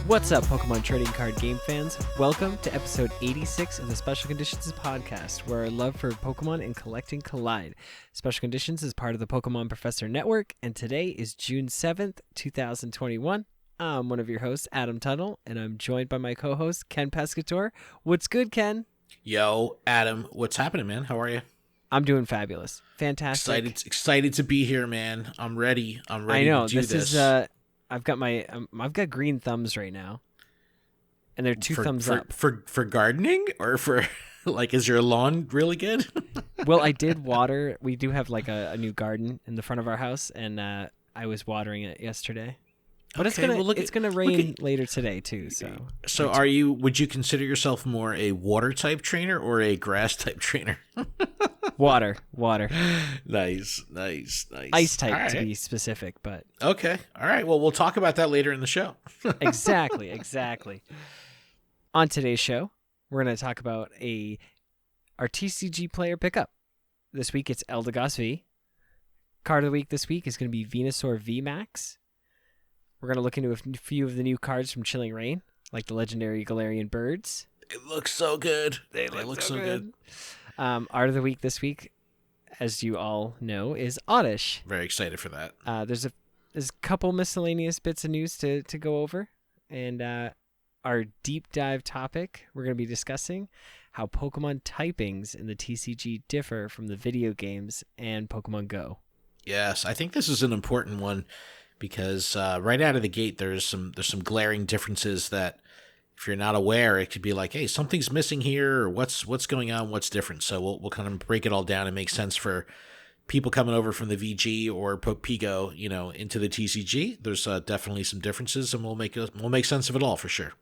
What's up, Pokemon trading card game fans? Welcome to episode 86 of the Special Conditions podcast, where our love for Pokemon and collecting collide. Special Conditions is part of the Pokemon Professor Network, and today is June 7th, 2021. I'm one of your hosts, Adam Tuttle, and I'm joined by my co-host, Ken Pescator. What's good, Ken? Yo, Adam, what's happening, man? How are you? I'm doing fabulous. Fantastic. Excited to be here, man. I'm ready. I know, to do this. I've got green thumbs right now, and they're two thumbs up. For gardening, or for like, is your lawn really good? Well, I did water. We do have like a new garden in the front of our house, and I was watering it yesterday. But okay, it's gonna rain later today too. So would you consider yourself more a water type trainer or a grass type trainer? Water. Nice. Ice type, right, to be specific, but okay. All right. Well, we'll talk about that later in the show. Exactly. On today's show, we're gonna talk about our TCG Player Pickup. This week it's Eldegoss V. Card of the week this week is gonna be Venusaur VMAX. We're going to look into a few of the new cards from Chilling Reign, like the legendary Galarian Birds. It looks so good. They look so good. Art of the week this week, as you all know, is Oddish. Very excited for that. There's a couple miscellaneous bits of news to go over. And our deep dive topic, we're going to be discussing how Pokemon typings in the TCG differ from the video games and Pokemon Go. Yes, I think this is an important one. Because right out of the gate, there's some glaring differences that, if you're not aware, it could be like, hey, something's missing here, or what's going on, what's different. So we'll kind of break it all down and make sense for people coming over from the VG or Pigo, into the TCG. There's definitely some differences, and we'll make sense of it all for sure.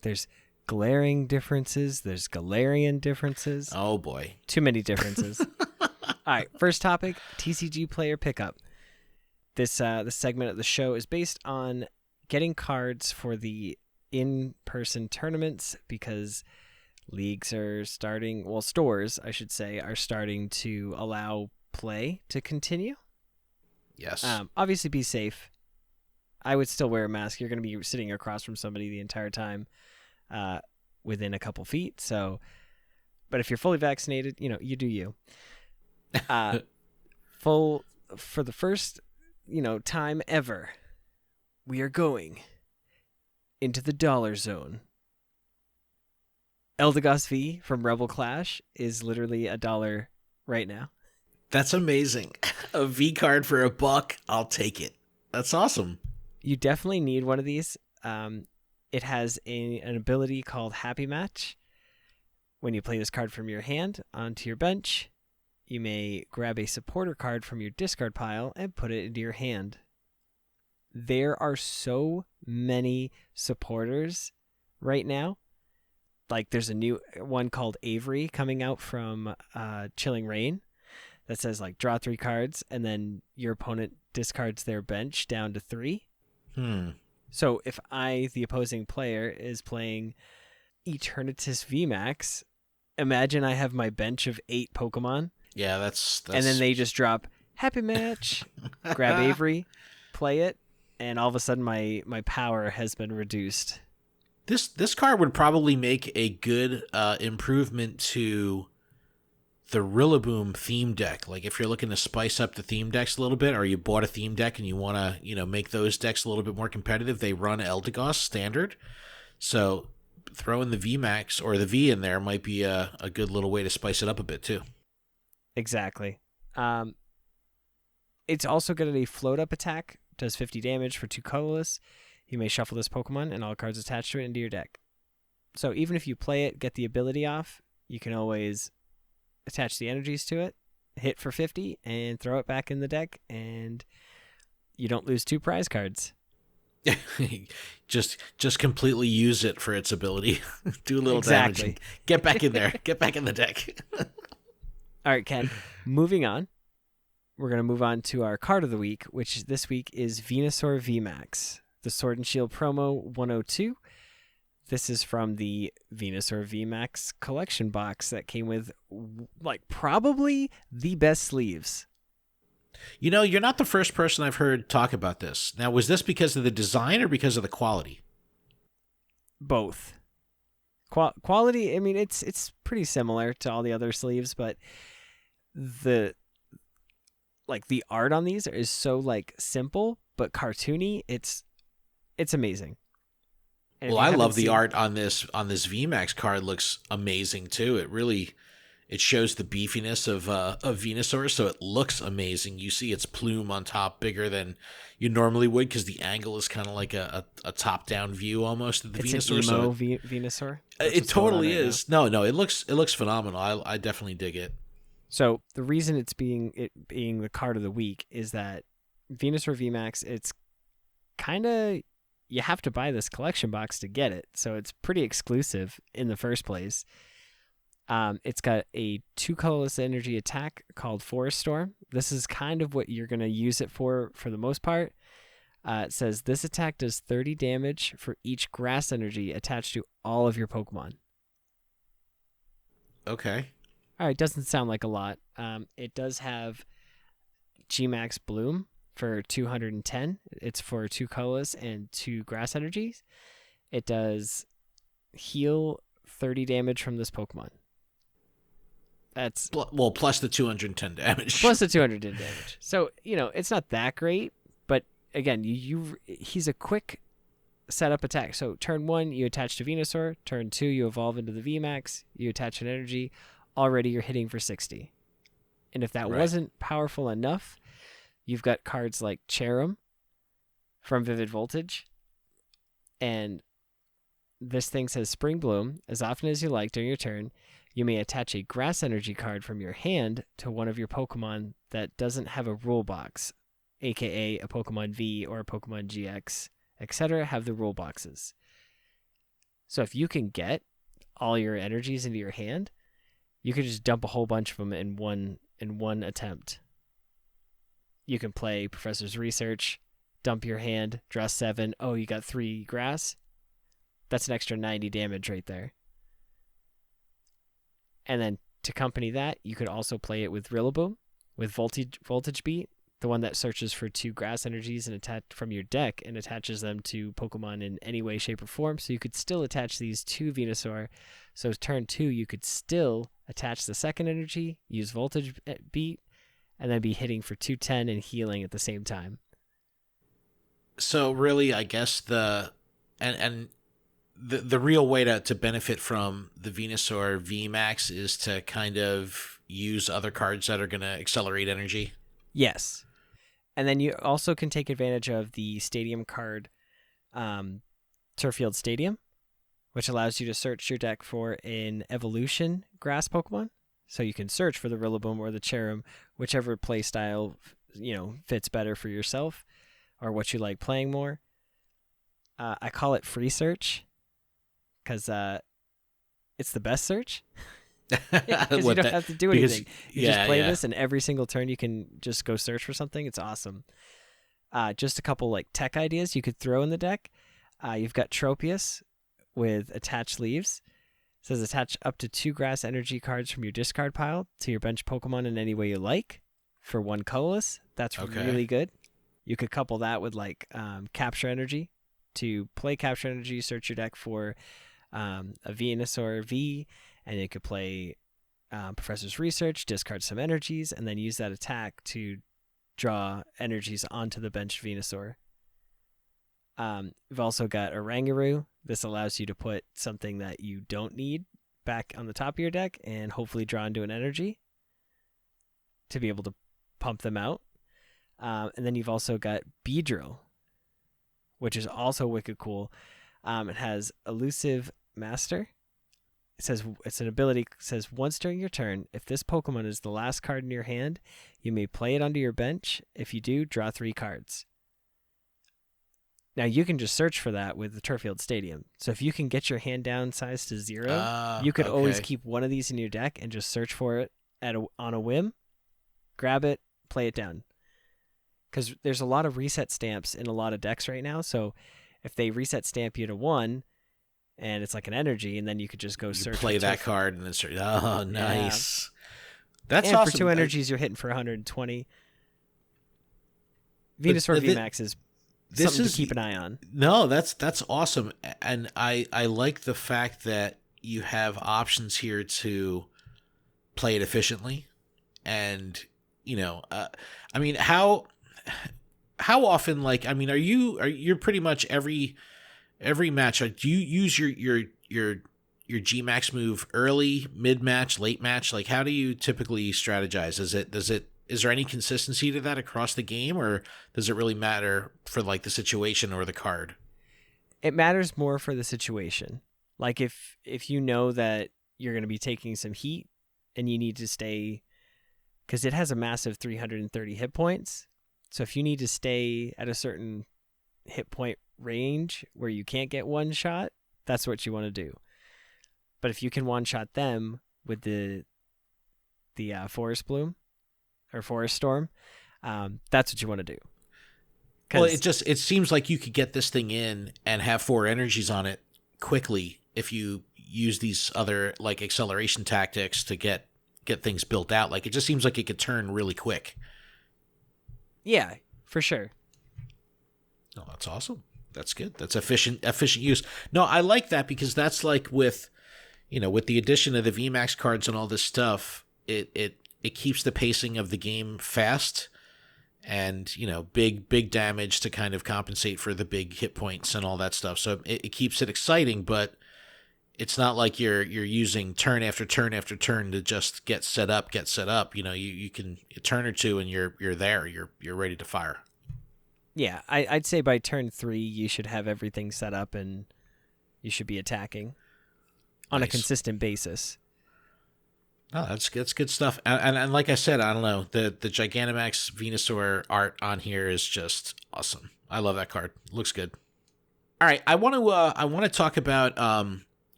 There's glaring differences. There's Galarian differences. Oh boy, too many differences. All right, first topic: TCG Player Pickup. This segment of the show is based on getting cards for the in-person tournaments, because leagues are starting, well, stores, I should say, are starting to allow play to continue. Yes. Obviously, be safe. I would still wear a mask. You're going to be sitting across from somebody the entire time, within a couple feet. So, but if you're fully vaccinated, you do you. For the first time ever, we are going into the dollar zone. Eldegoss V from Rebel Clash is literally $1 right now. That's amazing. A V card for $1, I'll take it. That's awesome. You definitely need one of these. It has an ability called Happy Match. When you play this card from your hand onto your bench, you may grab a supporter card from your discard pile and put it into your hand. There are so many supporters right now. Like, there's a new one called Avery coming out from Chilling Reign that says, like, draw 3 cards, and then your opponent discards their bench down to 3. So if the opposing player, is playing Eternatus VMAX, imagine I have my bench of 8 Pokemon. Yeah, that's... And then they just drop Happy Match, grab Avery, play it, and all of a sudden my power has been reduced. This card would probably make a good improvement to the Rillaboom theme deck. Like, if you're looking to spice up the theme decks a little bit, or you bought a theme deck and you want to, make those decks a little bit more competitive, they run Eldegoss standard. So throwing the VMAX or the V in there might be a good little way to spice it up a bit too. Exactly. It's also got a float up attack, does 50 damage for 2 colorless. You may shuffle this Pokemon and all cards attached to it into your deck. So even if you play it, get the ability off, you can always attach the energies to it, hit for 50, and throw it back in the deck, and you don't lose 2 prize cards. just completely use it for its ability. Do a little damage and get back in there. Get back in the deck. All right, Ken, moving on. We're going to move on to our card of the week, which this week is Venusaur VMAX, the Sword and Shield promo 102. This is from the Venusaur VMAX collection box that came with, like, probably the best sleeves. You're not the first person I've heard talk about this. Now, was this because of the design or because of the quality? both. Quality, I mean, it's pretty similar to all the other sleeves, but the art on these is so like simple but cartoony. It's amazing. Well, I love the art on this VMAX card. Looks amazing too. It shows the beefiness of Venusaur, so it looks amazing. You see its plume on top bigger than you normally would because the angle is kind of like a top-down view almost of the Venusaur. It's an emo Venusaur. It totally is. No, it looks phenomenal. I definitely dig it. So the reason it being the card of the week is that Venusaur VMAX, it's kind of, you have to buy this collection box to get it, so it's pretty exclusive in the first place. It's got a 2 colorless energy attack called Forest Storm. This is kind of what you're going to use it for the most part. It says this attack does 30 damage for each grass energy attached to all of your Pokemon. Okay. All right, doesn't sound like a lot. It does have G-Max Bloom for 210. It's for 2 colorless and 2 grass energies. It does heal 30 damage from this Pokemon. That's plus the 210 damage. Plus the 210 damage. So, it's not that great, but again, he's a quick setup attack. So turn 1, you attach to Venusaur. Turn 2, you evolve into the VMAX. You attach an energy. Already you're hitting for 60. And if that wasn't powerful enough, you've got cards like Cherrim from Vivid Voltage. And this thing says Spring Bloom. As often as you like during your turn, you may attach a grass energy card from your hand to one of your Pokemon that doesn't have a rule box, aka a Pokemon V or a Pokemon GX, etc. have the rule boxes. So if you can get all your energies into your hand, you could just dump a whole bunch of them in one attempt. You can play Professor's Research, dump your hand, draw 7. Oh, you got 3 grass? That's an extra 90 damage right there. And then to accompany that, you could also play it with Rillaboom, with Voltage Beat, the one that searches for 2 grass energies and attach from your deck and attaches them to Pokemon in any way, shape, or form. So you could still attach these to Venusaur. So turn 2, you could still attach the second energy, use Voltage Beat, and then be hitting for 210 and healing at the same time. So really, I guess the real way to benefit from the Venusaur VMAX is to kind of use other cards that are going to accelerate energy. Yes. And then you also can take advantage of the stadium card, Turffield Stadium, which allows you to search your deck for an evolution grass Pokemon. So you can search for the Rillaboom or the Cherrim, whichever play style, fits better for yourself or what you like playing more. I call it free search because it's the best search. Because you don't have to do anything. You just play this, and every single turn you can just go search for something. It's awesome. Just a couple like tech ideas you could throw in the deck. You've got Tropius with attached leaves. It says attach up to 2 grass energy cards from your discard pile to your bench Pokemon in any way you like for 1 colorless. That's really good. You could couple that with like Capture Energy. To play Capture Energy, search your deck for a Venusaur V, and you could play Professor's Research, discard some energies, and then use that attack to draw energies onto the bench Venusaur. We've also got Oranguru. This allows you to put something that you don't need back on the top of your deck and hopefully draw into an energy to be able to pump them out. And then you've also got Beedrill, which is also wicked cool. It has Elusive Master. It says it's an ability. It says once during your turn, if this Pokemon is the last card in your hand, you may play it onto your bench. If you do, draw 3 cards. Now you can just search for that with the Turffield Stadium. So if you can get your hand down size to 0, you could always keep one of these in your deck and just search for it on a whim, grab it, play it down. Because there's a lot of reset stamps in a lot of decks right now. So if they reset stamp you to 1, and it's like an energy, and then you could just go search. Play that card and then search. Oh, nice. Yeah. That's and awesome. For 2 energies, you're hitting for 120. Venusaur VMAX is something to keep an eye on. No, that's awesome. And I like the fact that you have options here to play it efficiently. And, I mean, how often, like, I mean, you're pretty much every match, do you use your G-Max move early, mid-match, late match? Like, how do you typically strategize? Is there any consistency to that across the game, or does it really matter for, like, the situation or the card? It matters more for the situation. Like, if you know that you're going to be taking some heat and you need to stay, because it has a massive 330 hit points. So if you need to stay at a certain hit point range where you can't get one shot, that's what you want to do. But if you can one shot them with the Forest Bloom or Forest Storm, that's what you want to do. Well, it seems like you could get this thing in and have 4 energies on it quickly if you use these other, like, acceleration tactics to get things built out. Like, it just seems like it could turn really quick. Yeah, for sure. Oh, that's awesome. That's good. That's efficient use. No, I like that, because that's like with the addition of the VMAX cards and all this stuff, it keeps the pacing of the game fast, and, big damage to kind of compensate for the big hit points and all that stuff. So it keeps it exciting, but it's not like you're using turn after turn after turn to just get set up. You can a turn or two and you're there. You're ready to fire. Yeah, I'd say by turn 3 you should have everything set up and you should be attacking on a consistent basis. Oh, that's good stuff. And like I said, I don't know, the Gigantamax Venusaur art on here is just awesome. I love that card. Looks good. All right, I want to talk about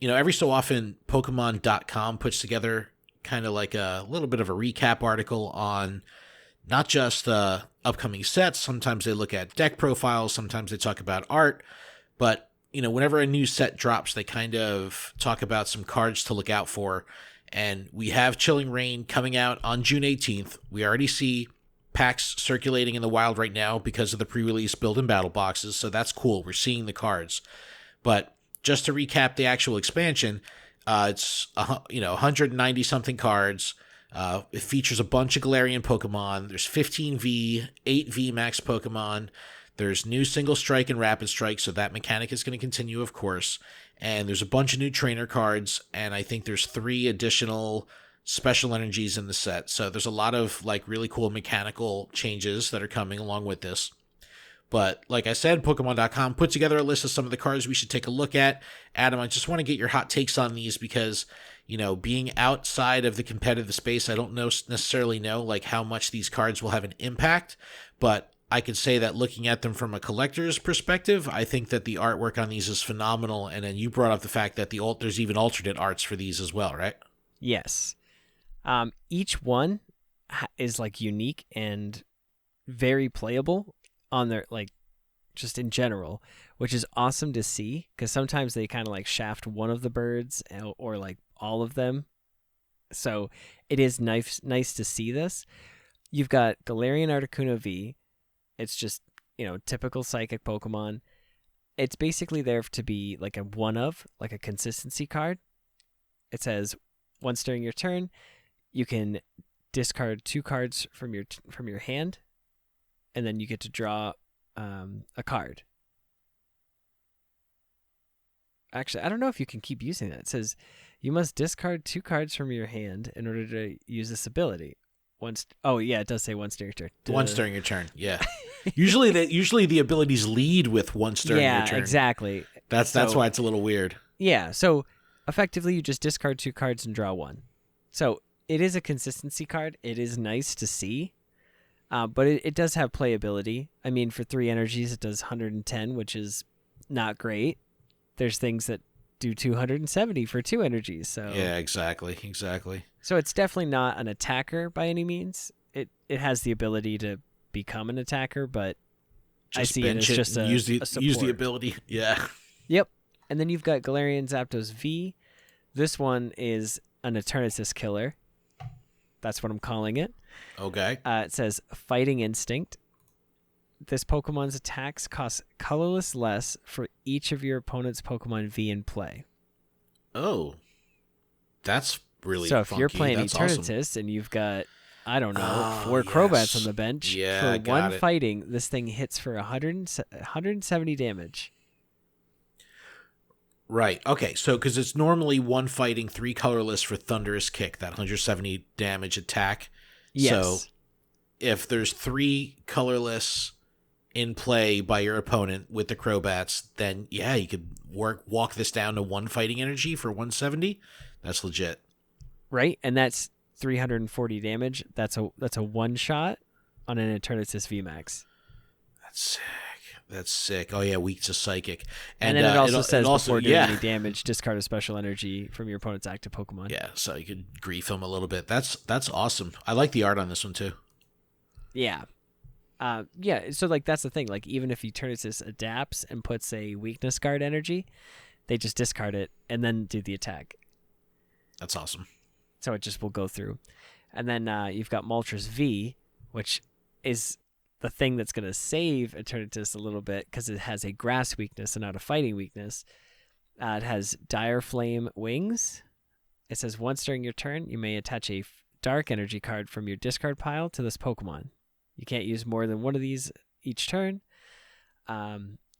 every so often Pokemon.com puts together kind of like a little bit of a recap article on not just upcoming sets. Sometimes they look at deck profiles, sometimes they talk about art, but whenever a new set drops, they kind of talk about some cards to look out for. And we have Chilling Reign coming out on June 18th. We already see packs circulating in the wild right now because of the pre-release build and battle boxes, so that's cool. We're seeing the cards. But just to recap the actual expansion, it's 190 something cards. It features a bunch of Galarian Pokemon. There's 15 V, 8 VMAX Pokemon. There's new Single Strike and Rapid Strike, so that mechanic is going to continue, of course. And there's a bunch of new trainer cards, and I think there's 3 additional special energies in the set. So there's a lot of, like, really cool mechanical changes that are coming along with this. But like I said, Pokemon.com put together a list of some of the cards we should take a look at. Adam, I just want to get your hot takes on these because, being outside of the competitive space, I don't necessarily know like how much these cards will have an impact. But I could say that looking at them from a collector's perspective, I think that the artwork on these is phenomenal. And then you brought up the fact that there's even alternate arts for these as well, right? Yes. Each one is like unique and very playable on their, like, just in general, which is awesome to see, because sometimes they kind of like shaft one of the birds or like all of them. So it is nice to see this. You've got Galarian Articuno V. It's just, typical psychic Pokemon. It's basically there to be like a like a consistency card. It says once during your turn, you can discard 2 cards from your hand, and then you get to draw a card. Actually, I don't know if you can keep using that. It says you must discard 2 cards from your hand in order to use this ability. It does say once during your turn. Once during your turn, yeah. usually the abilities lead with once during your turn. Yeah, exactly. That's why it's a little weird. Yeah, so effectively you just discard 2 cards and draw 1. So it is a consistency card. It is nice to see. But it does have playability. I mean, for 3 energies, it does 110, which is not great. There's things that do 270 for 2 energies. So yeah, exactly. So it's definitely not an attacker by any means. It has the ability to become an attacker, but just I see it as just a support. Use the ability. Yeah. Yep. And then you've got Galarian Zapdos V. This one is an Eternatus killer. That's what I'm calling it. Okay. It says Fighting Instinct. this Pokemon's attacks cost colorless less for each of your opponent's Pokemon V in play. Oh, that's really so if funky. you're playing That's Eternatus awesome. and you've got, I don't know, 4 Crobats on the bench, Yeah, for one fighting, this thing hits for 170 damage. Right. Okay. So, because it's normally 1 fighting, 3 colorless for Thunderous Kick, that 170 damage attack. Yes. So, if there's 3 colorless in play by your opponent with the Crobats, then yeah, you could walk this down to 1 fighting energy for 170. That's legit. Right, and that's 340 damage. That's a one shot on an Eternatus VMAX. That's sick. That's sick. Oh yeah, weak to Psychic. And then it also says before doing any damage, discard a special energy from your opponent's active Pokemon. Yeah, so you could grief him a little bit. That's awesome. I like the art on this one too. Yeah. Yeah, so like that's the thing. Like even if Eternatus adapts and puts a weakness guard energy, they just discard it and then do the attack. That's awesome. So it just will go through. And then you've got Moltres V, which is the thing that's going to save Eternatus a little bit because it has a grass weakness and not a fighting weakness. It has Dire Flame Wings. It says once during your turn, you may attach a dark energy card from your discard pile to this Pokemon. You can't use more than one of these each turn.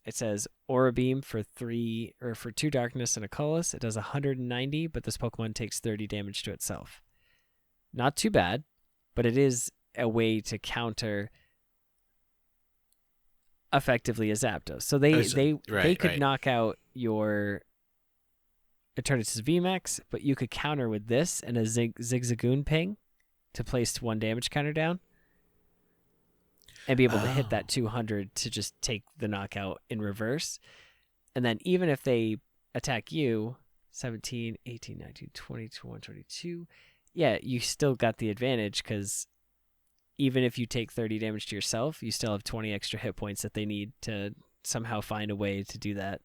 It says Aura Beam for 2 darkness and a colorless. It does 190, but this Pokemon takes 30 damage to itself. Not too bad, but it is a way to counter effectively a Zapdos. So they could knock out your Eternatus VMAX, but you could counter with this and a Zigzagoon Ping to place 1 damage counter down. And be able to hit that 200 to just take the knockout in reverse. And then even if they attack you, 17, 18, 19, 20, 21, 22, yeah, you still got the advantage because even if you take 30 damage to yourself, you still have 20 extra hit points that they need to somehow find a way to do that,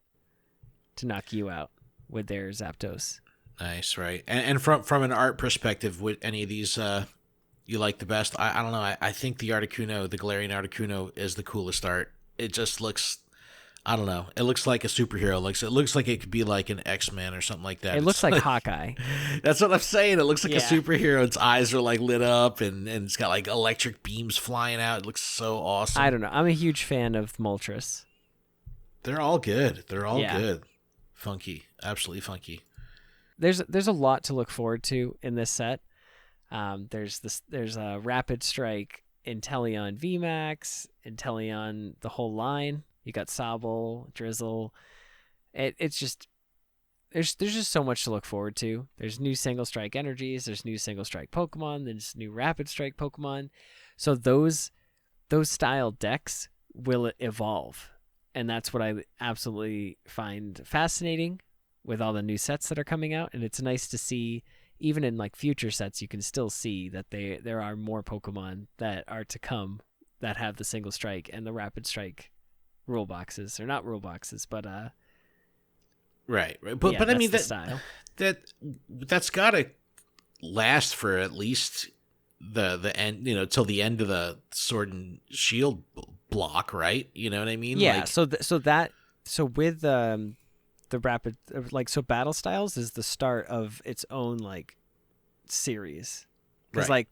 to knock you out with their Zapdos. Nice, right. And from an art perspective, would any of these... you like the best? I don't know. I think the Articuno, the Galarian Articuno, is the coolest art. It just looks, I don't know. It looks like a superhero. It looks like it could be like an X-Men or something like that. It looks like Hawkeye. That's what I'm saying. It looks like a superhero. Its eyes are like lit up and it's got like electric beams flying out. It looks so awesome. I don't know. I'm a huge fan of Moltres. They're all good. They're all good. Funky. Absolutely funky. There's a lot to look forward to in this set. There's a Rapid Strike, Inteleon VMAX, Inteleon the whole line. You got Sobble, Drizzle. It's just there's just so much to look forward to. There's new single strike energies. There's new single strike Pokemon. There's new Rapid Strike Pokemon. So those style decks will evolve, and that's what I absolutely find fascinating with all the new sets that are coming out. And it's nice to see. Even in like future sets, you can still see that there are more Pokemon that are to come that have the single strike and the rapid strike rule boxes, or not rule boxes, but right. But I mean that's gotta last for at least the end, till the end of the Sword and Shield block, right? You know what I mean? Yeah. So with the rapid, so Battle Styles is the start of its own like series, because like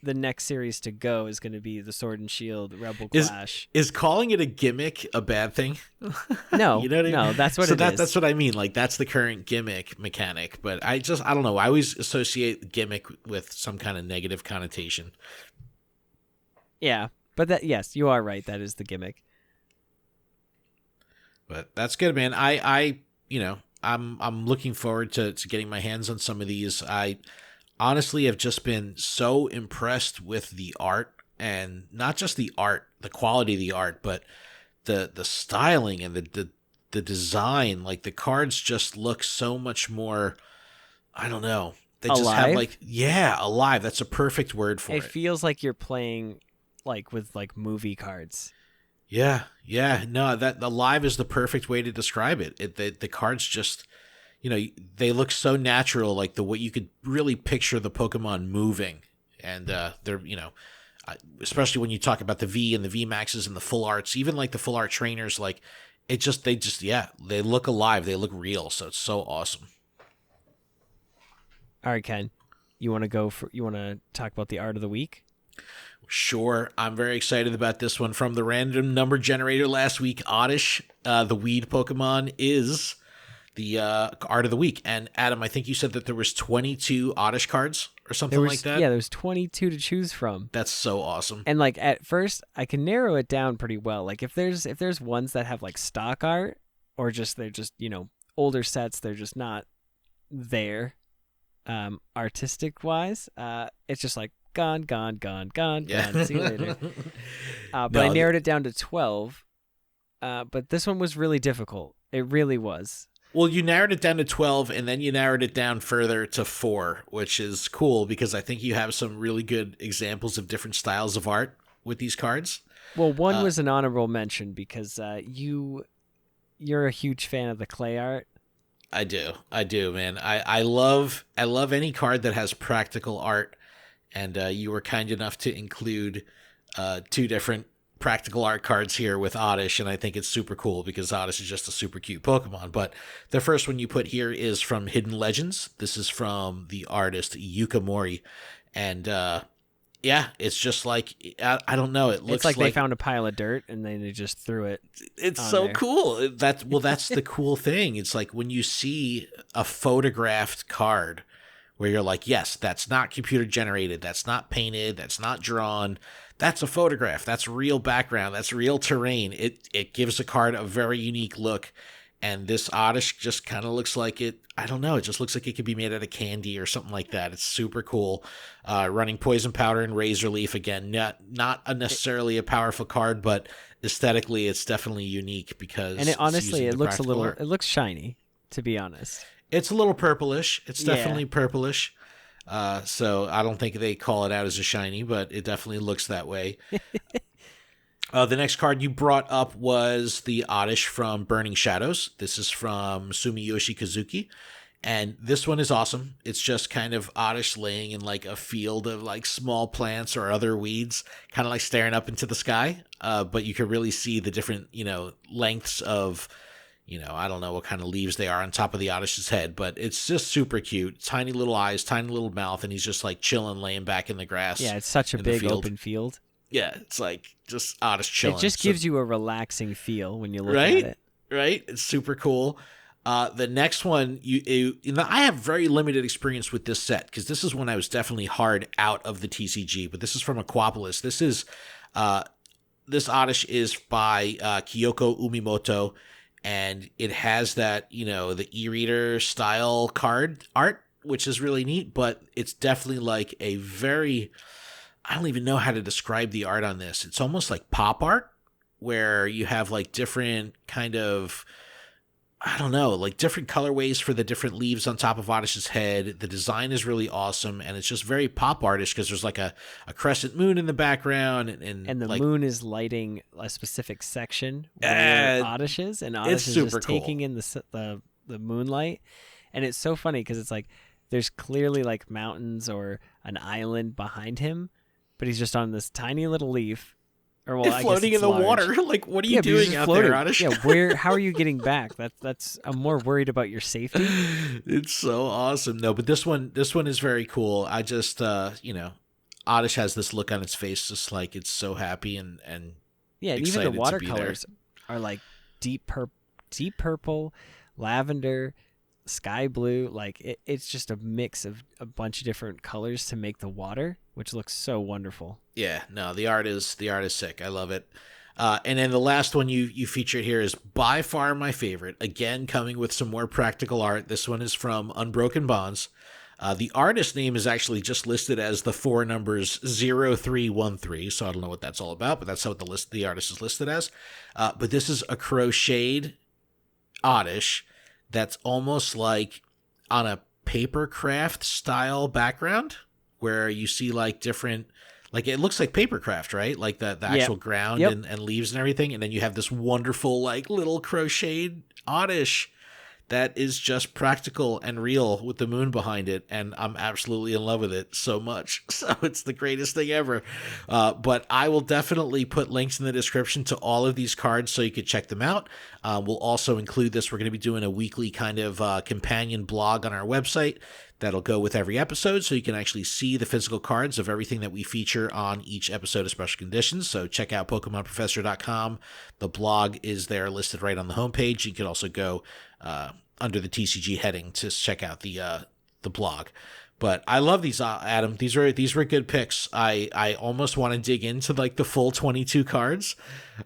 the next series to go is going to be the Sword and Shield Rebel Clash. Is calling it a gimmick a bad thing? No, you know what I mean? No, that's what it is. That's what I mean. Like that's the current gimmick mechanic, but I don't know. I always associate gimmick with some kind of negative connotation. Yeah, but yes, you are right. That is the gimmick. But that's good, man. I'm looking forward to getting my hands on some of these. I honestly have just been so impressed with the art, and not just the art, the quality of the art, but the styling and the design. Like the cards just look so much more, I don't know. They just alive? have alive. That's a perfect word for it. It feels like you're playing like with like movie cards. Yeah. No, that alive is the perfect way to describe it. The cards just, they look so natural, like the way you could really picture the Pokemon moving, and they're, especially when you talk about the V and the VMAXs and the full arts, even like the full art trainers, like they look alive. They look real. So it's so awesome. All right, Ken, you want to talk about the art of the week? Sure. I'm very excited about this one from the random number generator last week. Oddish, the weed Pokemon, is the art of the week. And Adam, I think you said that there was 22 Oddish cards or something like that. Yeah, there's 22 to choose from. That's so awesome. And like at first, I can narrow it down pretty well. Like if there's ones that have like stock art, or just they're just older sets, they're just not there, artistic wise. It's just like gone. Yeah. See you later. But I narrowed it down to 12. But this one was really difficult. It really was. Well, you narrowed it down to 12, and then you narrowed it down further to 4, which is cool because I think you have some really good examples of different styles of art with these cards. Well, one was an honorable mention because you're a huge fan of the clay art. I do, man. I love any card that has practical art, and you were kind enough to include 2 different practical art cards here with Oddish, and I think it's super cool because Oddish is just a super cute Pokemon. But the first one you put here is from Hidden Legends. This is from the artist Yuka Mori, and yeah, it's just like I don't know. It looks like they found a pile of dirt and then they just threw it. It's so there. Cool. That's the cool thing. It's like when you see a photographed card where you're like, yes, that's not computer generated, that's not painted, that's not drawn. That's a photograph. That's real background. That's real terrain. It gives a card a very unique look. And this Oddish just kind of looks like it. I don't know. It just looks like it could be made out of candy or something like that. It's super cool. Running Poison Powder and Razor Leaf again. Not necessarily a powerful card, but aesthetically, it's definitely unique because. And it looks a little. Art. It looks shiny, to be honest. It's a little purplish. It's definitely purplish. So I don't think they call it out as a shiny, but it definitely looks that way. The next card you brought up was the Oddish from Burning Shadows. This is from Sumiyoshi Kazuki, and this one is awesome. It's just kind of Oddish laying in like a field of like small plants or other weeds, kind of like staring up into the sky. But you can really see the different, lengths of, I don't know what kind of leaves they are on top of the Oddish's head, but it's just super cute. Tiny little eyes, tiny little mouth, and he's just like chilling, laying back in the grass. Yeah, it's such a big open field. Yeah, it's like just Oddish chilling. It just gives you a relaxing feel when you look at it. Right? It's super cool. The next one, I have very limited experience with this set because this is when I was definitely hard out of the TCG, but this is from Aquapolis. This Oddish is by Kyoko Umimoto. And it has that, the e-reader style card art, which is really neat, but it's definitely like a very, I don't even know how to describe the art on this. It's almost like pop art where you have like different kind of, I don't know, like different colorways for the different leaves on top of Oddish's head. The design is really awesome, and it's just very pop artish because there's like a crescent moon in the background. And the moon is lighting a specific section where Oddish is, and Oddish is just taking in the moonlight. And it's so funny because it's like there's clearly like mountains or an island behind him, but he's just on this tiny little leaf. Or floating in the water. Like, what are you doing out there, Oddish? Yeah, how are you getting back? That's I'm more worried about your safety. It's so awesome. No, but this one is very cool. I just Oddish has this look on its face, just like it's so happy and yeah, and even the watercolors are like deep purple, lavender, sky blue. Like it's just a mix of a bunch of different colors to make the water, which looks so wonderful. Yeah, no, the art is sick. I love it. And then the last one you featured here is by far my favorite. Again, coming with some more practical art. This one is from Unbroken Bonds. The artist name is actually just listed as the 4 numbers 0313, so I don't know what that's all about, but that's how the artist is listed as. But this is a crocheted Oddish that's almost like on a paper craft style background where you see like different, like it looks like paper craft, right? Like the actual ground and leaves and everything. And then you have this wonderful like little crocheted Oddish that is just practical and real with the moon behind it, and I'm absolutely in love with it so much. So it's the greatest thing ever. But I will definitely put links in the description to all of these cards so you could check them out. We'll also include this. We're going to be doing a weekly kind of companion blog on our website that'll go with every episode, so you can actually see the physical cards of everything that we feature on each episode of Special Conditions. So check out PokemonProfessor.com. The blog is there listed right on the homepage. You can also go under the TCG heading to check out the blog. But I love these, Adam. These were good picks. I almost want to dig into like the full 22 cards.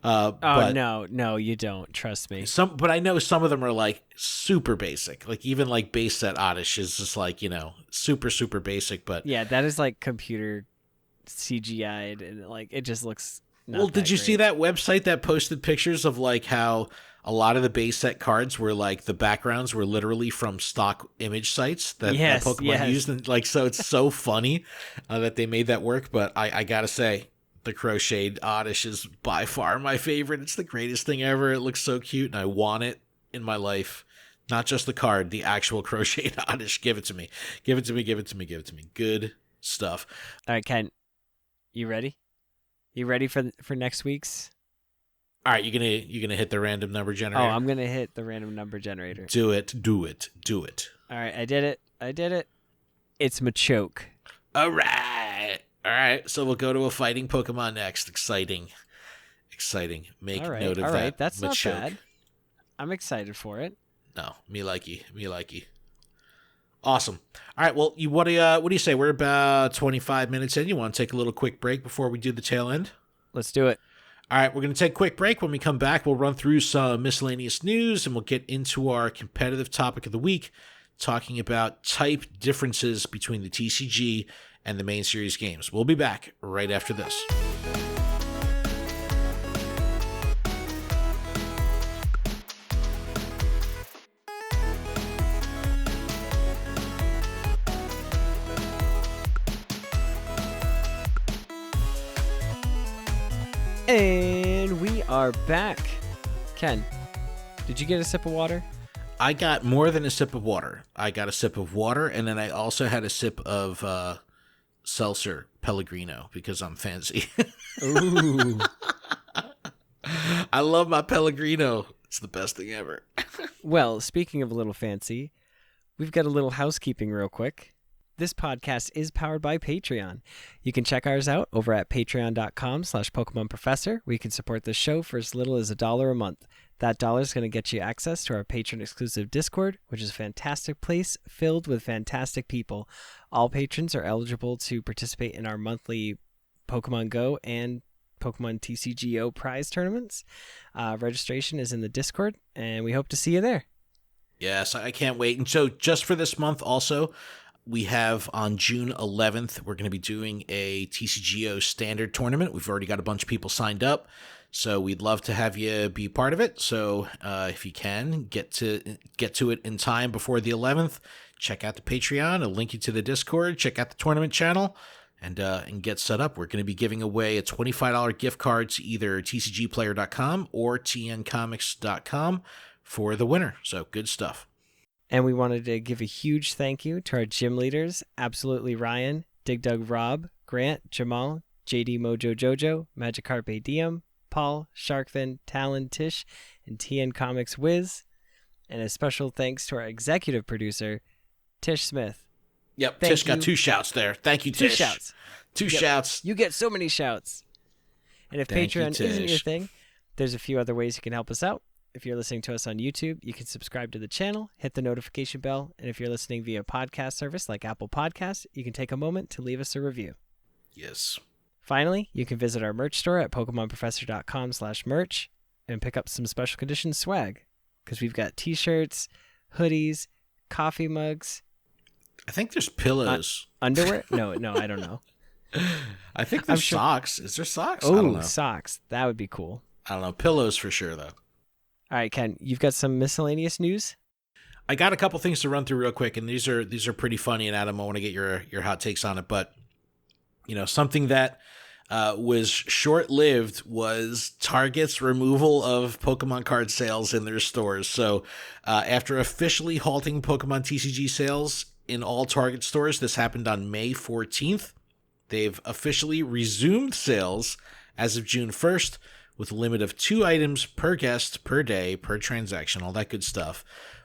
But no, you don't. Trust me. But I know some of them are like super basic. Like even like base set Oddish is just like, super, super basic. But yeah, that is like computer CGI'd, and like it just looks. Well, did you see that website that posted pictures of like how a lot of the base set cards were like the backgrounds were literally from stock image sites that Pokemon used, and like so it's so funny that they made that work. But I gotta say, the Crocheted Oddish is by far my favorite. It's the greatest thing ever. It looks so cute, and I want it in my life. Not just the card, the actual Crocheted Oddish. Give it to me. Give it to me. Give it to me. Give it to me. Good stuff. All right, Ken, you ready? You ready for next week's? All right, you gonna hit the random number generator? Oh, I'm gonna hit the random number generator. Do it. All right, I did it. It's Machoke. All right. So we'll go to a fighting Pokemon next. Exciting. Make note of that. All right, that's Machoke. not bad. I'm excited for it. No, me likey. Awesome. All right. Well, what do you say? We're about 25 minutes in. You want to take a little quick break before we do the tail end? Let's do it. All right. We're going to take a quick break. When we come back, we'll run through some miscellaneous news, and we'll get into our competitive topic of the week, talking about type differences between the TCG and the main series games. We'll be back right after this. And we are back. Ken, did you get a sip of water? I got more than a sip of water. I got a sip of water, and then I also had a sip of seltzer Pellegrino because I'm fancy. Ooh. I love my Pellegrino. It's the best thing ever. Well, speaking of a little fancy, we've got a little housekeeping real quick. This podcast is powered by Patreon. You can check ours out over at patreon.com/PokemonProfessor, where you can support the show for as little as $1 a month. That $1 is going to get you access to our patron-exclusive Discord, which is a fantastic place filled with fantastic people. All patrons are eligible to participate in our monthly Pokemon Go and Pokemon TCGO prize tournaments. Registration is in the Discord, and we hope to see you there. Yes, I can't wait. And so just for this month also, we have on June 11th, we're going to be doing a TCGO standard tournament. We've already got a bunch of people signed up, so we'd love to have you be part of it. So if you can, get to it in time before the 11th, check out the Patreon. I'll link you to the Discord. Check out the tournament channel and get set up. We're going to be giving away a $25 gift card to either tcgplayer.com or tncomics.com for the winner. So good stuff. And we wanted to give a huge thank you to our gym leaders, Absolutely Ryan, Dig Dug Rob, Grant, Jamal, JD Mojo Jojo, Magikarp Diem, Paul, Sharkfin, Talon, Tish, and TN Comics Wiz. And a special thanks to our executive producer, Tish Smith. Yep, Tish got 2 shouts there. Thank you, Tish. 2 shouts. Two shouts. You get so many shouts. And if Patreon isn't your thing, there's a few other ways you can help us out. If you're listening to us on YouTube, you can subscribe to the channel, hit the notification bell, and if you're listening via podcast service like Apple Podcasts, you can take a moment to leave us a review. Yes. Finally, you can visit our merch store at PokemonProfessor.com/merch and pick up some special condition swag, because we've got t-shirts, hoodies, coffee mugs. I think there's pillows. Underwear? No, I don't know. I think there's socks. Is there socks? I Oh, don't know. socks. That would be cool. I don't know. Pillows for sure, though. All right, Ken, you've got some miscellaneous news? I got a couple things to run through real quick, and these are pretty funny, and Adam, I want to get your hot takes on it. But, something that was short-lived was Target's removal of Pokemon card sales in their stores. So after officially halting Pokemon TCG sales in all Target stores, this happened on May 14th. They've officially resumed sales as of June 1st with a limit of 2 items per guest, per day, per transaction, all that good stuff.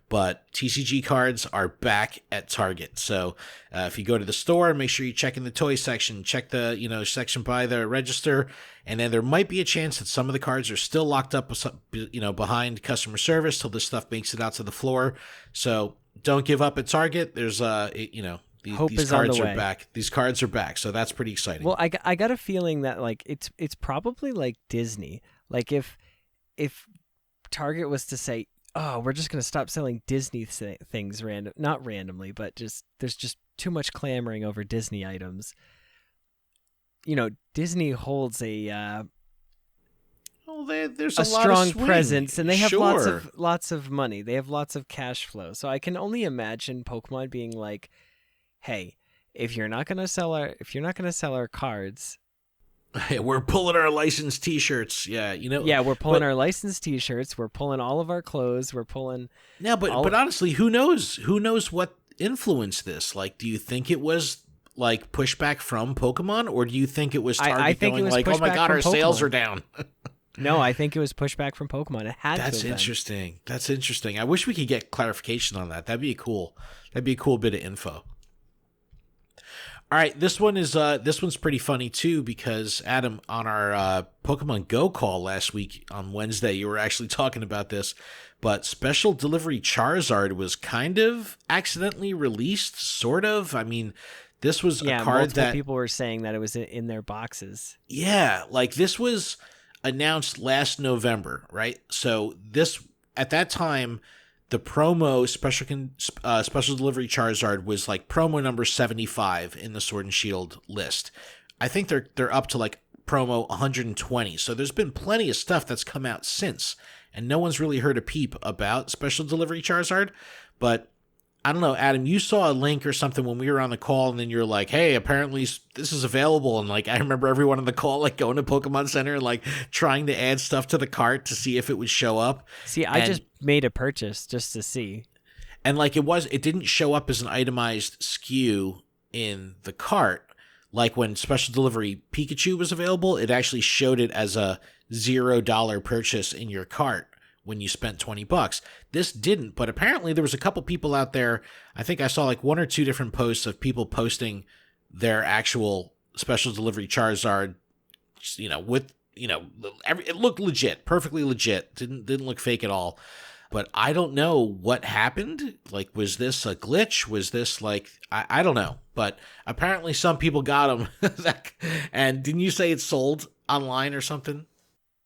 But TCG cards are back at Target. So if you go to the store, make sure you check in the toy section, check the section by the register, and then there might be a chance that some of the cards are still locked up behind customer service till this stuff makes it out to the floor. So don't give up at Target. There's these cards are back. These cards are back, so that's pretty exciting. Well, I got a feeling that like it's probably like Disney. Like if Target was to say, oh, we're just going to stop selling Disney things not randomly, but there's just too much clamoring over Disney items. Disney holds a there's a strong presence, and they have sure. lots of money. They have lots of cash flow. So I can only imagine Pokemon being like, "Hey, if you're not going to sell our cards, hey, we're pulling our licensed T-shirts." Yeah, we're pulling our licensed T-shirts. We're pulling all of our clothes. We're pulling. Yeah, but honestly, who knows? Who knows what influenced this? Like, do you think it was like pushback from Pokemon, or do you think it was Target going like, "Oh my God, our sales are down"? No, I think it was pushback from Pokemon. It had. That's interesting. That's interesting. I wish we could get clarification on that. That'd be cool. That'd be a cool bit of info. All right, this one's pretty funny too, because Adam, on our Pokemon Go call last week on Wednesday, you were actually talking about this, but Special Delivery Charizard was kind of accidentally released, sort of. I mean, this was a card that people were saying that it was in their boxes. Yeah, like this was announced last November, right? So this, at that time, the promo special delivery Charizard was like promo number 75 in the Sword and Shield list. I think they're up to like promo 120. So there's been plenty of stuff that's come out since, and no one's really heard a peep about special delivery Charizard. But I don't know, Adam, you saw a link or something when we were on the call, and then you're like, "Hey, apparently this is available." And like, I remember everyone on the call like going to Pokemon Center and like trying to add stuff to the cart to see if it would show up. See, I just made a purchase just to see. And like it didn't show up as an itemized SKU in the cart. Like when Special Delivery Pikachu was available, it actually showed it as a $0 purchase in your cart when you spent $20. This didn't, but apparently there was a couple people out there. I think I saw like 1 or 2 different posts of people posting their actual Special Delivery Charizard, with, it looked legit, perfectly legit. Didn't look fake at all. But I don't know what happened. Like, was this a glitch? Was this like, I don't know. But apparently some people got them. And didn't you say it sold online or something?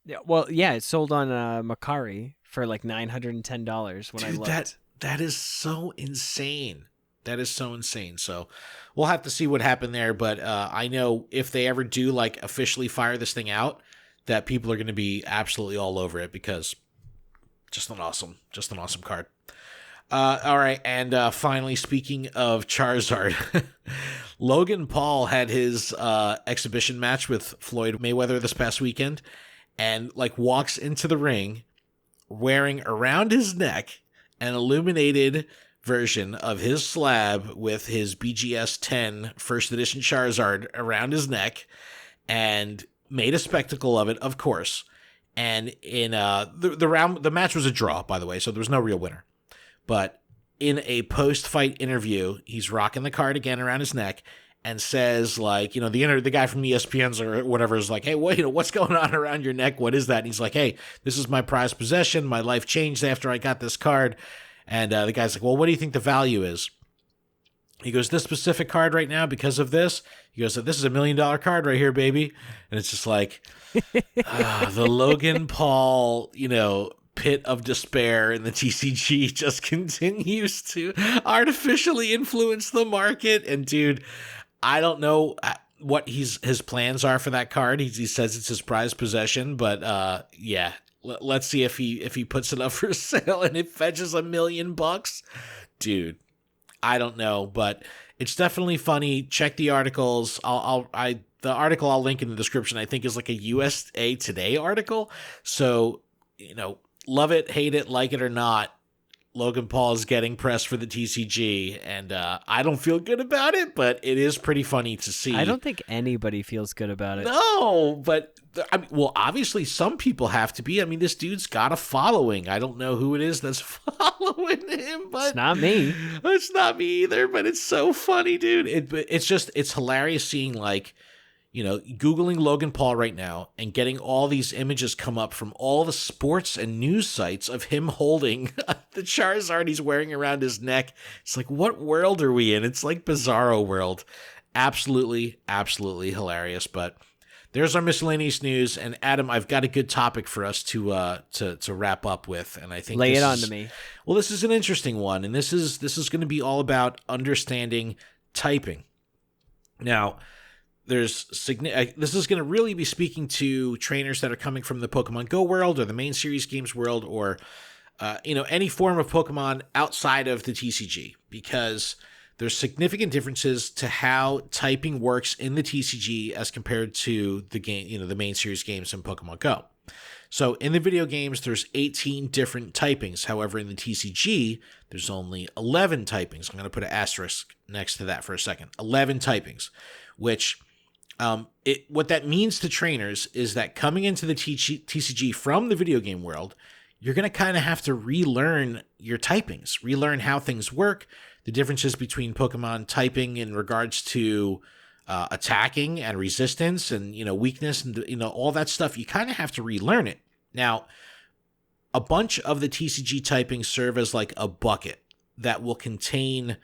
Yeah, well, yeah, it sold on Mercari for like $910 when I looked. That is so insane. That is so insane. So we'll have to see what happened there. But I know if they ever do like officially fire this thing out, that people are going to be absolutely all over it, because just an awesome card. All right, and finally, speaking of Charizard, Logan Paul had his exhibition match with Floyd Mayweather this past weekend. And like walks into the ring wearing around his neck an illuminated version of his slab with his BGS 10 first edition Charizard around his neck, and made a spectacle of it, of course. And in the match was a draw, by the way, so there was no real winner. But in a post-fight interview, he's rocking the card again around his neck, and says, like, the guy from ESPN's or whatever is like, "Hey, what's going on around your neck? What is that?" And he's like, "Hey, this is my prized possession. My life changed after I got this card." And the guy's like, "Well, what do you think the value is?" He goes, "This specific card right now, because of this." He goes, "This is $1 million card right here, baby." And it's just like, the Logan Paul, pit of despair in the TCG just continues to artificially influence the market. And dude, I don't know what his plans are for that card. He says it's his prized possession, but yeah, let's see if he puts it up for sale and it fetches $1 million, dude. I don't know, but it's definitely funny. Check the articles. The article I'll link in the description, I think, is like a USA Today article. So, love it, hate it, like it or not, Logan Paul is getting press for the TCG, and I don't feel good about it, but it is pretty funny to see. I don't think anybody feels good about it. No, but obviously some people have to be. I mean, this dude's got a following. I don't know who it is that's following him, but It's not me. It's not me either, but it's so funny, dude. It's hilarious seeing, like, Googling Logan Paul right now and getting all these images come up from all the sports and news sites of him holding the Charizard he's wearing around his neck. It's like, what world are we in? It's like Bizarro world. Absolutely, absolutely hilarious. But there's our miscellaneous news. And Adam, I've got a good topic for us to wrap up with. And I think lay it on to me. Well, this is an interesting one. And this is going to be all about understanding typing. Now, this is going to really be speaking to trainers that are coming from the Pokemon Go world or the main series games world, or any form of Pokemon outside of the TCG, because there's significant differences to how typing works in the TCG as compared to the game, the main series games in Pokemon Go. So in the video games, there's 18 different typings. However, in the TCG, there's only 11 typings. I'm going to put an asterisk next to that for a second. 11 typings, which what that means to trainers is that coming into the TCG from the video game world, you're going to kind of have to relearn your typings, relearn how things work, the differences between Pokemon typing in regards to attacking and resistance and, weakness and, all that stuff. You kind of have to relearn it. Now, a bunch of the TCG typings serve as like a bucket that will contain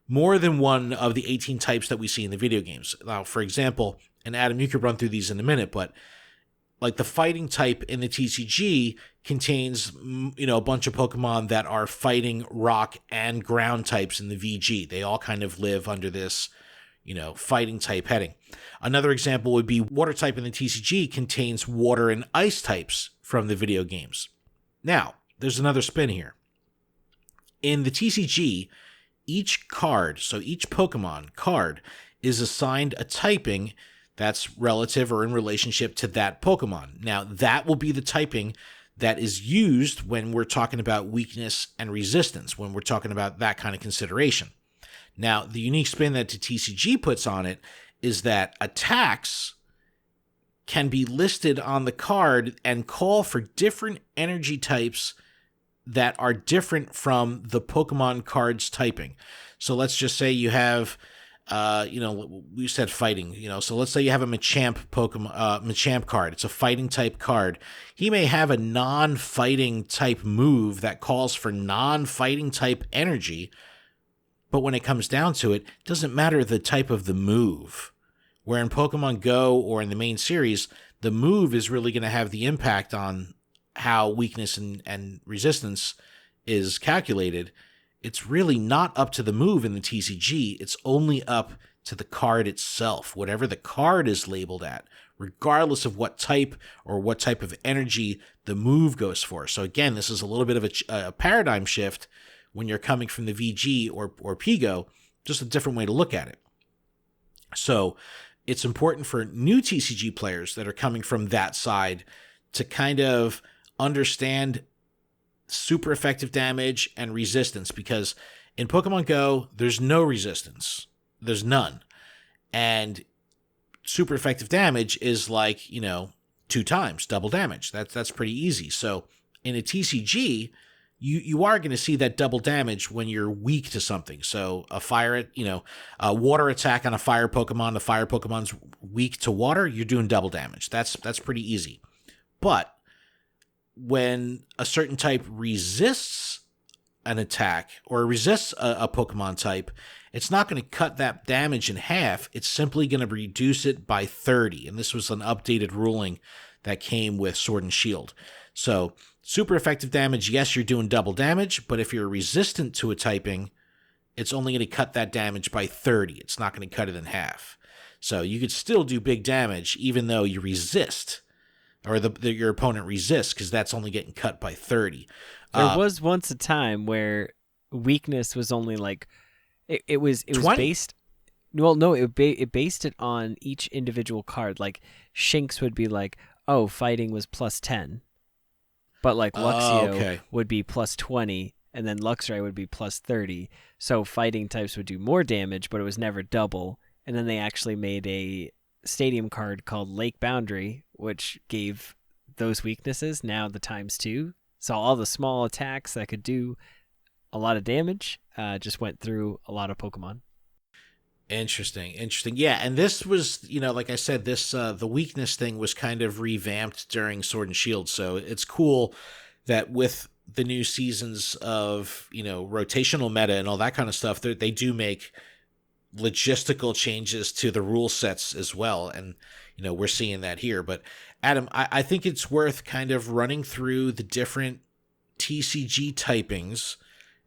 more than one of the 18 types that we see in the video games. Now, for example, and Adam, you could run through these in a minute, but like the fighting type in the TCG contains, a bunch of Pokemon that are fighting rock and ground types in the VG. They all kind of live under this, fighting type heading. Another example would be water type in the TCG contains water and ice types from the video games. Now, there's another spin here. In the TCG, each card, so each Pokemon card, is assigned a typing that's relative or in relationship to that Pokemon. Now, that will be the typing that is used when we're talking about weakness and resistance, when we're talking about that kind of consideration. Now, the unique spin that the TCG puts on it is that attacks can be listed on the card and call for different energy types that are different from the Pokemon card's typing. So let's just say you have, we said fighting, so let's say you have a Machamp Pokemon, Machamp card. It's a fighting type card. He may have a non-fighting type move that calls for non-fighting type energy, but when it comes down to it, it doesn't matter the type of the move. Where in Pokemon Go or in the main series, the move is really going to have the impact on how weakness and resistance is calculated. It's really not up to the move in the TCG. It's only up to the card itself, whatever the card is labeled at, regardless of what type or what type of energy the move goes for. So again, this is a little bit of a paradigm shift when you're coming from the VG or Pigo, just a different way to look at it. So it's important for new TCG players that are coming from that side to kind of understand super effective damage and resistance, because in Pokemon Go, there's no resistance. There's none. And super effective damage is like, 2 times double damage. That's pretty easy. So in a TCG, you are going to see that double damage when you're weak to something. So a water attack on a fire Pokemon, the fire Pokemon's weak to water, you're doing double damage. That's pretty easy. But when a certain type resists an attack or resists a Pokemon type, it's not going to cut that damage in half. It's simply going to reduce it by 30. And this was an updated ruling that came with Sword and Shield. So super effective damage, yes, you're doing double damage, but if you're resistant to a typing, it's only going to cut that damage by 30. It's not going to cut it in half. So you could still do big damage even though you resist, or your opponent resists, because that's only getting cut by 30. There was once a time where weakness was only like, It was 20? based. Well, no, it based it on each individual card. Like Shinx would be like, oh, fighting was +10, but like Luxio Okay. would be +20, and then Luxray would be +30. So fighting types would do more damage, but it was never double. And then they actually made a stadium card called Lake Boundary, which gave those weaknesses now the ×2. So all the small attacks that could do a lot of damage just went through a lot of Pokemon. Interesting. Yeah, and this was, like I said, this the weakness thing was kind of revamped during Sword and Shield, so it's cool that with the new seasons of, rotational meta and all that kind of stuff, they do make logistical changes to the rule sets as well, and, we're seeing that here. But, Adam, I think it's worth kind of running through the different TCG typings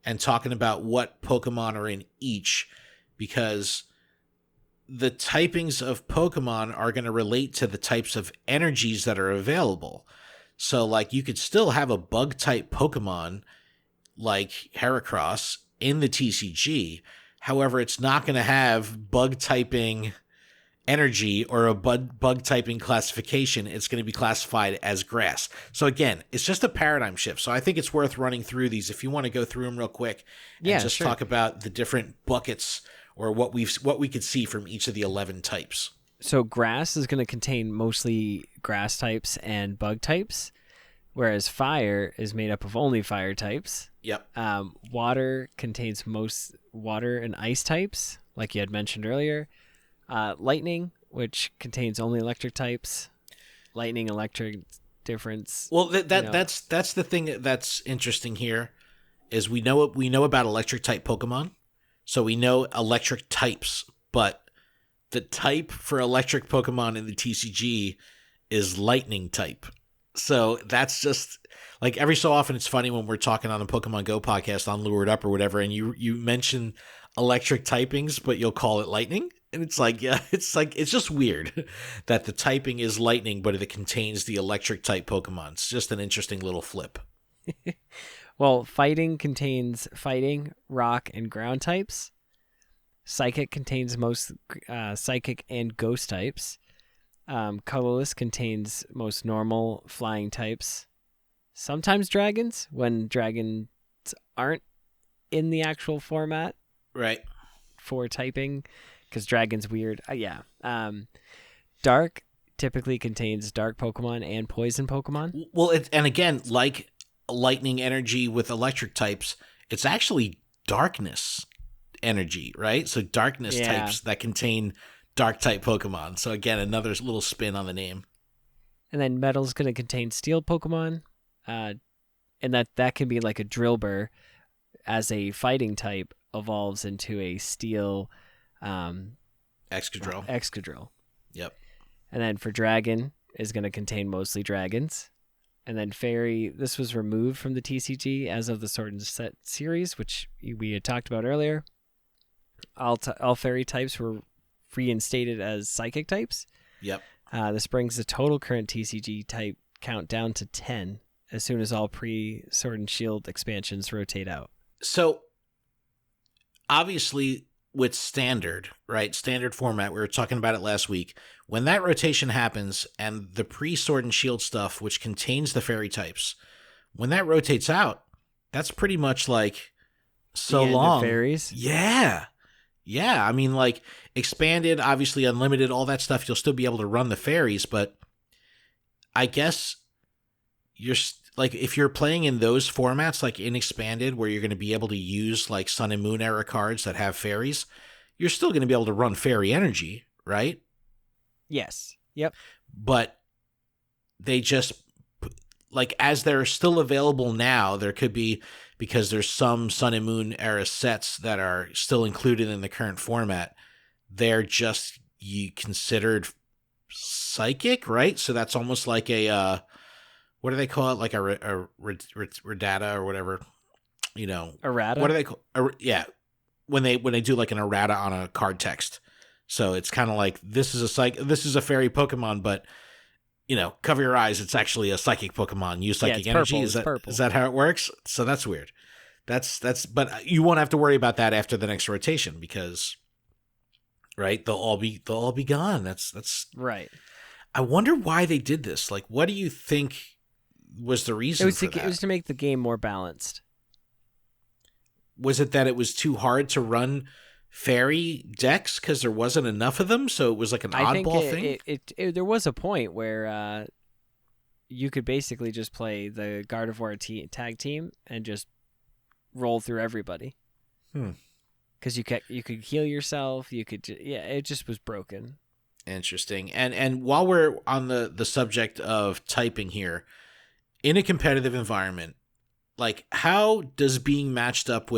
and talking about what Pokemon are in each, because the typings of Pokemon are going to relate to the types of energies that are available. So, like, you could still have a bug-type Pokemon like Heracross in the TCG. However, it's not going to have bug-typing energy or a bug-typing classification. It's going to be classified as grass. So, again, it's just a paradigm shift. So I think it's worth running through these if you want to go through them real quick and just talk about the different buckets or what we could see from each of the 11 types. So grass is going to contain mostly grass types and bug types, whereas fire is made up of only fire types. Yep. Water contains most water and ice types, like you had mentioned earlier. Lightning, which contains only electric types. Lightning, electric difference. Well, that's the thing that's interesting here, is we know about electric type Pokemon. So we know electric types, but the type for electric Pokemon in the TCG is lightning type. So that's just, like, every so often it's funny when we're talking on a Pokemon Go podcast on Lured Up or whatever, and you mention electric typings, but you'll call it lightning. And it's like, yeah, it's just weird that the typing is lightning, but it contains the electric type Pokemon. It's just an interesting little flip. Well, fighting contains fighting, rock, and ground types. Psychic contains most psychic and ghost types. Colorless contains most normal flying types. Sometimes dragons, when dragons aren't in the actual format. Right. For typing, because dragon's weird. Dark typically contains dark Pokemon and poison Pokemon. Well, and again, like lightning energy with electric types, it's actually darkness energy, right? So darkness types that contain dark type Pokemon. So again, another little spin on the name. And then metal's going to contain steel Pokemon, and that can be like a Drillbur as a fighting type evolves into a steel Excadrill. Yep. And then for dragon is going to contain mostly dragons. And then fairy, this was removed from the TCG as of the Sword and Set series, which we had talked about earlier. All fairy types were reinstated as psychic types. Yep. This brings the total current TCG type count down to 10 as soon as all pre-Sword and Shield expansions rotate out. So, obviously, with standard, right? Standard format, we were talking about it last week. When that rotation happens and the pre-Sword and Shield stuff, which contains the fairy types, when that rotates out, that's pretty much like so long. Fairies? Yeah. Yeah. I mean, like, expanded, obviously unlimited, all that stuff, you'll still be able to run the fairies, but I guess you're like, if you're playing in those formats, like in expanded, where you're going to be able to use like Sun and Moon era cards that have fairies, you're still going to be able to run fairy energy, right? Yes. Yep. But they just, like, as they're still available now, there could be, because there's some Sun and Moon era sets that are still included in the current format, they're just considered psychic, right? So that's almost like a, what do they call it? Like a Rattata or whatever, you know. Errata? What do they call? Yeah, when they do like an errata on a card text. So it's kind of like, this is a fairy Pokemon, but, you know, cover your eyes, it's actually a psychic Pokemon. Use psychic energy. Purple. Is that how it works? So that's weird. but you won't have to worry about that after the next rotation because, right? They'll all be gone. That's right. I wonder why they did this. Like, what do you think was the reason for that? It was to make the game more balanced. Was it that it was too hard to run fairy decks because there wasn't enough of them? So it was like an oddball thing? There was a point where you could basically just play the Gardevoir tag team and just roll through everybody. Because you could heal yourself. It just was broken. Interesting. And while we're on the subject of typing here, in a competitive environment, like how does being matched up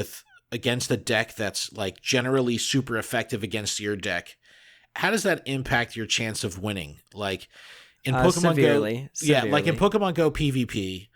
against a deck that's like generally super effective against your deck, how does that impact your chance of winning? Like in Pokemon severely. Yeah, like in Pokemon Go PvP,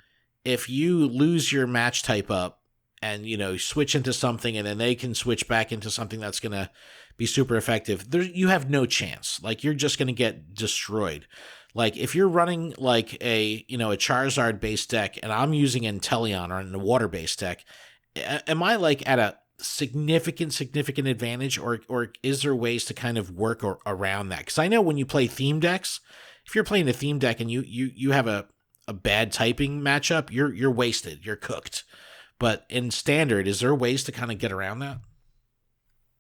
if you lose your match type up and switch into something and then they can switch back into something that's going to be super effective, you have no chance. Like you're just going to get destroyed. Like if you're running like a Charizard based deck and I'm using Inteleon or a water based deck, am I like at a significant advantage or is there ways to kind of work around that? Because I know when you play theme decks, if you're playing a theme deck and you have a bad typing matchup, you're wasted, you're cooked. But in standard, is there ways to kind of get around that?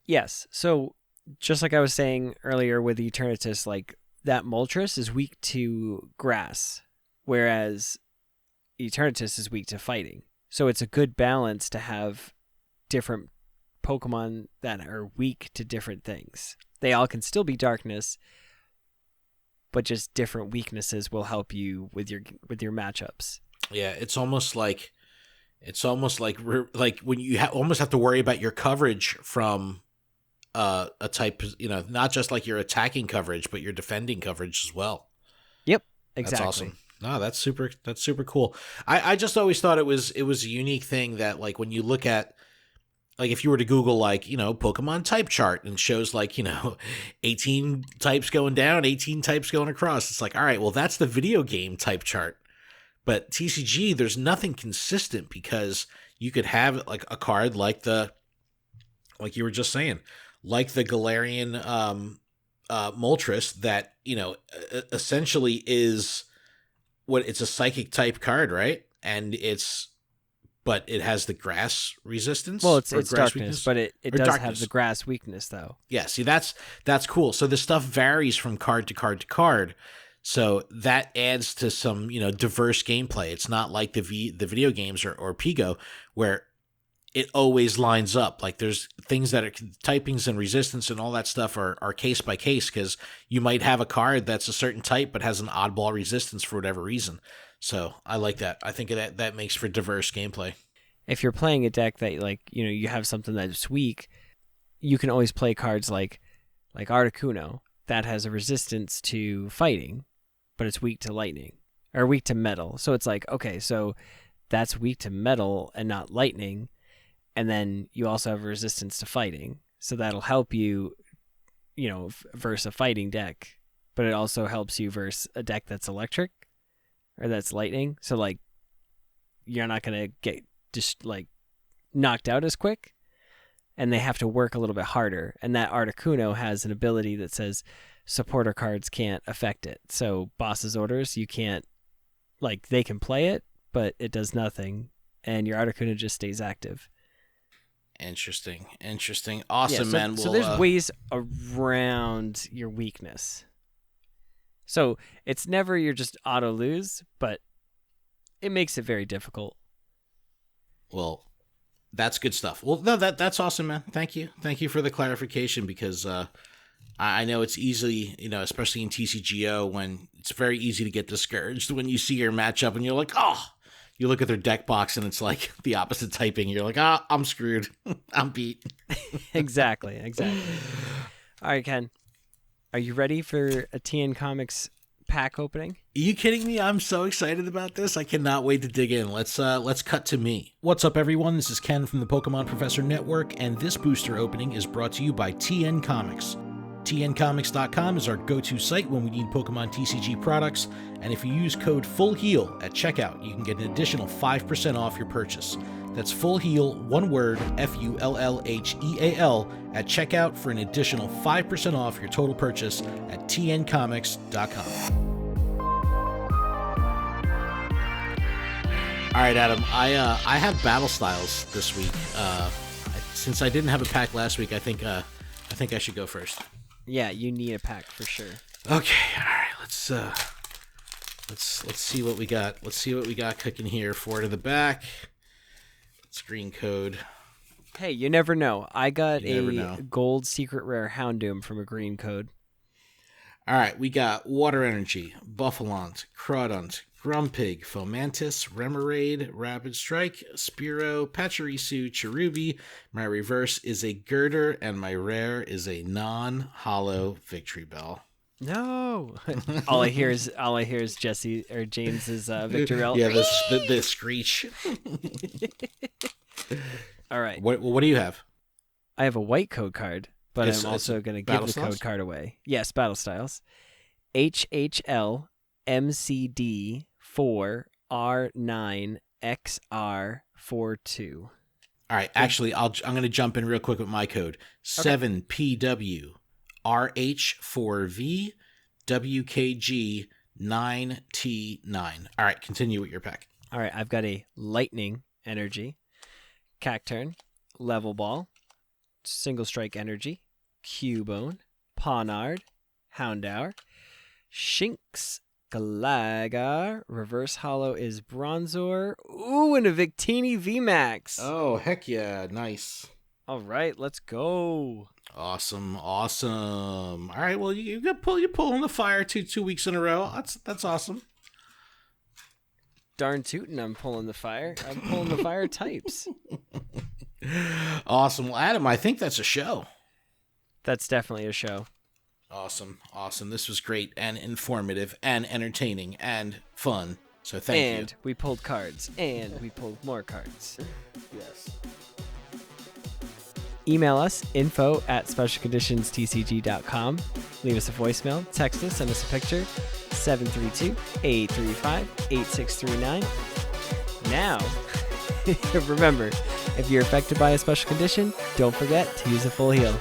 Yes. So just like I was saying earlier with Eternatus, like that Moltres is weak to grass, whereas Eternatus is weak to fighting. So it's a good balance to have different Pokemon that are weak to different things. They all can still be darkness, but just different weaknesses will help you with your matchups. Yeah, it's almost like when you almost have to worry about your coverage from a type, not just like your attacking coverage, but your defending coverage as well. Yep, exactly. That's awesome. No, that's super cool. I just always thought it was a unique thing that like when you look at, like if you were to Google like, Pokemon type chart and shows like, 18 types going down, 18 types going across. It's like, all right, well, that's the video game type chart. But TCG, there's nothing consistent because you could have like a card like you were just saying, like the Galarian Moltres that, essentially is it's a psychic type card, right? And but it has the grass resistance. Well, it's darkness, weakness. But it does have the grass weakness though. Yeah, see that's cool. So the stuff varies from card to card to card. So that adds to some, diverse gameplay. It's not like the video games or Pigo where it always lines up. Like there's things that are typings and resistance and all that stuff are case by case because you might have a card that's a certain type but has an oddball resistance for whatever reason. So I like that. I think that makes for diverse gameplay. If you're playing a deck that you have something that's weak, you can always play cards like Articuno that has a resistance to fighting, but it's weak to lightning or weak to metal. So it's like, okay, so that's weak to metal and not lightning. And then you also have a resistance to fighting. So that'll help you, versus a fighting deck, but it also helps you versus a deck that's electric or that's lightning. So like, you're not going to get just like knocked out as quick and they have to work a little bit harder. And that Articuno has an ability that says supporter cards can't affect it. So boss's orders, you can't, like they can play it, but it does nothing. And your Articuno just stays active. Interesting. Awesome, man. So there's ways around your weakness. So it's never you're just auto lose, but it makes it very difficult. Well, that's good stuff. Well, no, that's awesome, man. Thank you for the clarification because I know it's easily, especially in TCGO when it's very easy to get discouraged when you see your matchup and you're like, oh. You look at their deck box and it's like the opposite typing. You're like, I'm screwed. I'm beat. Exactly. All right, Ken. Are you ready for a TN Comics pack opening? Are you kidding me? I'm so excited about this. I cannot wait to dig in. Let's cut to me. What's up, everyone? This is Ken from the Pokemon Professor Network, and this booster opening is brought to you by TN Comics. TNComics.com is our go-to site when we need Pokemon TCG products, and if you use code FULLHEAL at checkout, you can get an additional 5% off your purchase. That's Full Heal, one word, FULLHEAL, at checkout for an additional 5% off your total purchase at tncomics.com. All right, Adam, I have battle styles this week. Since I didn't have a pack last week, I think I should go first. Yeah, you need a pack for sure. Okay, all right, let's see what we got. Let's see what we got cooking here. 4 to the back. Screen code. Hey, you never know. I got a gold secret rare Houndoom from a green code. All right, we got Water Energy, Buffalont, Crawdont, Grumpig, Fomantis, Remoraid, Rapid Strike, Spearow, Pachirisu, Cherubi. My reverse is a Girder, and my rare is a non-hollow Victory Bell. No, all I hear is Jesse or James's Victory Bell. Yeah, the screech. All right. What do you have? I have a white code card, but I'm also going to give the code card away. Yes, Battle Styles. HHL MCD 4 R9 XR42. All right, actually, I'm going to jump in real quick with my code. 7PW RH4V WKG 9T9. All right, continue with your pack. All right, I've got a Lightning Energy, Cacturn, Level Ball, Single Strike Energy, Cubone, Ponard, Houndour, Shinx, Galagar, Reverse Hollow is Bronzor, ooh, and a Victini VMAX. Oh, heck yeah, nice. All right, let's go. Awesome. All right, well, you're pulling the fire two weeks in a row. That's awesome. Darn tootin', I'm pulling the fire. I'm pulling the fire types. Awesome. Well, Adam, I think that's a show. That's definitely a show. Awesome. This was great and informative and entertaining and fun. So thank you. And we pulled cards. And we pulled more cards. Yes. Email us, info@specialconditionstcg.com. Leave us a voicemail, text us, send us a picture, 732-835-8639. Now, remember, if you're affected by a special condition, don't forget to use a full heal.